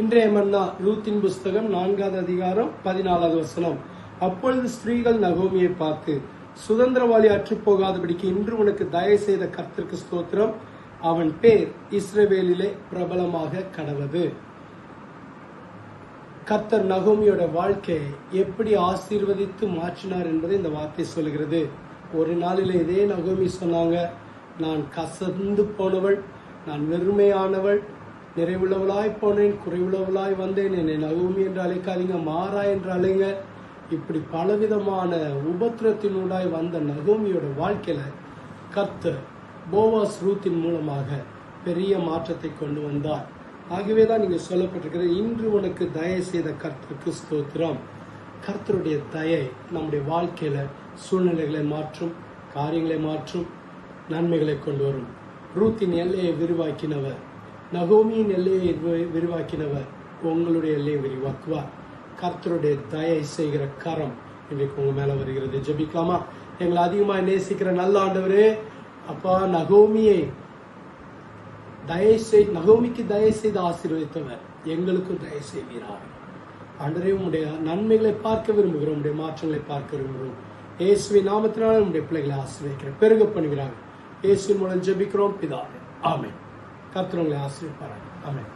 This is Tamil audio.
இன்றைய மன்னா ரூத்தின் புஸ்தகம் 4வது அதிகாரம் 14வது வசனம். அப்பொழுது ஸ்திரீகள் நகோமியை பார்த்து, சுதந்திரவாளி அற்றுப்போகாதபடிக்கு இன்று உனக்கு தயவு செய்த கர்த்தருக்கு ஸ்தோத்திரம், அவன் பேர் இஸ்ரவேலிலே பிரபலமாக கடவது. கர்த்தர் நகோமியோட வாழ்க்கையை எப்படி ஆசீர்வதித்து மாற்றினார் என்பதை இந்த வார்த்தை சொல்கிறது. ஒரு நாளில் இதே நகோமி சொன்னாங்க, நான் கசந்து போனவள், நான் வெறுமையானவள், நிறைவுள்ளவளாய் போனேன், குறைவுள்ளவளாய் வந்தேன், என்னை நகோமி என்று அழைக்காதீங்க, மாறா என்று அழைங்க. இப்படி பலவிதமான உபத்திரத்தினூடாய் வந்த நகோமியோட வாழ்க்கையில கர்த்தர் போவாஸ் ரூத்தின் மூலமாக பெரிய மாற்றத்தை கொண்டு வந்தார். ஆகவேதான் நீங்க சொல்லப்பட்டிருக்கிறது, இன்று உனக்கு தயவு செய்த கர்த்தருக்கு ஸ்தோத்திரம். கர்த்தருடைய தயை நம்முடைய வாழ்க்கையில சூழ்நிலைகளை மாற்றும், காரியங்களை மாற்றும், நன்மைகளை கொண்டு வரும். ரூத்தின் எல்லையை விரிவாக்கினவர், நகோமியின் எல்லையை விரிவாக்கினவர் உங்களுடைய எல்லையை விரிவாக்குவார். கர்த்தருடைய தயை செய்கிற கரம் இன்றைக்கு உங்க மேல வருகிறது. ஜெபிக்கலாமா? எங்களை அதிகமாக நேசிக்கிற நல்ல ஆண்டவரே, அப்பா, நகோமிக்கு தயை செய்து ஆசீர்வதித்தவர் எங்களுக்கும் தயை செய்கிறார். ஆண்டவரே, உங்களுடைய நன்மைகளை பார்க்க விரும்புகிறோம், உங்களுடைய மாற்றங்களை பார்க்க விரும்புகிறோம். இயேசுவின் நாமத்தினால உங்களுடைய பிள்ளைகளை ஆசீர்வதிக்கிறேன், பெருக பண்ணுகிறாங்க. இயேசுவின் மூலம் ஜெபிக்கிறோம் பிதாவே, ஆமென். கர்த்தர் உங்களை ஆசீர்வதிப்பாராக. ஆமென்.